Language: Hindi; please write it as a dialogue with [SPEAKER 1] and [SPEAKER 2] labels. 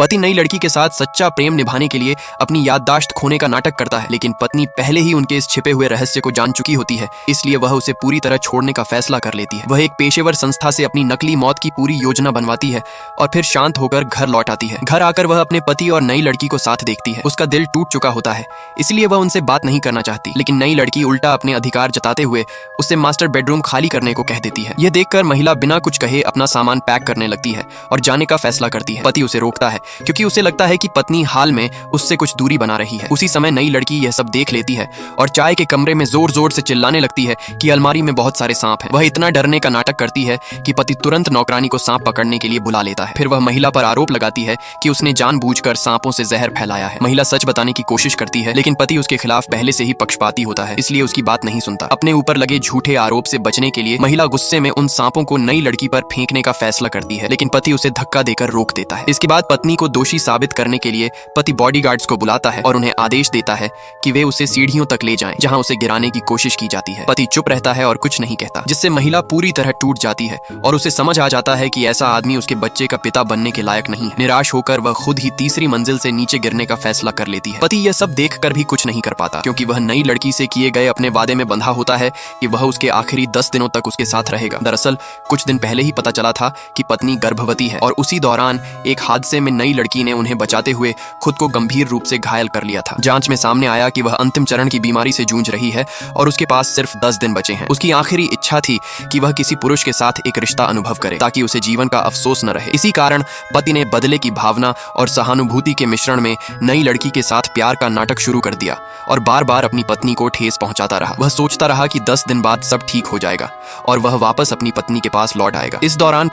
[SPEAKER 1] पति नई लड़की के साथ सच्चा प्रेम निभाने के लिए अपनी याददाश्त खोने का नाटक करता है, लेकिन पत्नी पहले ही उनके इस छिपे हुए रहस्य को जान चुकी होती है, इसलिए वह उसे पूरी तरह छोड़ने का फैसला कर लेती है। वह एक पेशेवर संस्था से अपनी नकली मौत की पूरी योजना बनवाती है और फिर शांत होकर घर लौट आती है। घर आकर वह अपने पति और नई लड़की को साथ देखती है। उसका दिल टूट चुका होता है, इसलिए वह उनसे बात नहीं करना चाहती, लेकिन नई लड़की उल्टा अपने अधिकार जताते हुए उससे मास्टर बेडरूम खाली करने को कह देती है। यह देखकर महिला बिना कुछ कहे अपना सामान पैक करने लगती है और जाने का फैसला करती है। पति उसे रोकता है क्योंकि उसे लगता है कि पत्नी हाल में उससे कुछ दूरी बना रही है। उसी समय नई लड़की यह सब देख लेती है और चाय के कमरे में जोर जोर से चिल्लाने लगती है कि अलमारी में बहुत सारे सांप हैं। वह इतना डरने का नाटक करती है कि पति तुरंत नौकरानी को सांप पकड़ने के लिए बुला लेता है। फिर वह महिला पर आरोप लगाती है कि उसने जानबूझकर सांपों से जहर फैलाया है। महिला सच बताने की कोशिश करती है, लेकिन पति उसके खिलाफ पहले से ही पक्षपाती होता है, इसलिए उसकी बात नहीं सुनता। अपने ऊपर लगे झूठे आरोप से बचने के लिए महिला गुस्से में उन सांपों को नई लड़की पर फेंकने का फैसला करती है, लेकिन पति उसे धक्का देकर रोक देता है। इसके बाद पत्नी को दोषी साबित करने के लिए पति बॉडीगार्ड्स को बुलाता है और उन्हें आदेश देता है कि वे उसे सीढ़ियों तक ले जाएं, जहां उसे गिराने की कोशिश की जाती है। पति चुप रहता है और कुछ नहीं कहता, जिससे महिला पूरी तरह टूट जाती है और उसे समझ आ जाता है कि ऐसा आदमी उसके बच्चे का पिता बनने के लायक नहीं है। निराश होकर वह खुद ही तीसरी मंजिल से नीचे गिरने का फैसला कर लेती है। पति यह सब देखकर भी कुछ नहीं कर पाता, क्योंकि वह नई लड़की से किए गए अपने वादे में बंधा होता है कि वह उसके आखिरी 10 दिनों तक उसके साथ रहेगा। दरअसल कुछ दिन पहले ही पता चला था कि पत्नी गर्भवती है और उसी दौरान एक हादसे में नई लड़की ने उन्हें बचाते हुए खुद को गंभीर रूप से घायल कर लिया था। जांच में सामने आया कि वह अंतिम चरण की बीमारी से जूझ रही है और उसके पास सिर्फ 10 दिन बचे हैं। उसकी आखिरी इच्छा थी कि वह किसी पुरुष के साथ एक रिश्ता अनुभव करे ताकि उसे जीवन का अफसोस न रहे। इसी कारण पति ने बदले की भावना और सहानुभूति के मिश्रण में नई लड़की के साथ प्यार का नाटक शुरू कर दिया और बार बार अपनी पत्नी को ठेस पहुंचाता रहा। वह सोचता रहा कि 10 दिन बाद सब ठीक हो जाएगा और वह वापस अपनी पत्नी के पास लौट आएगा। इस दौरान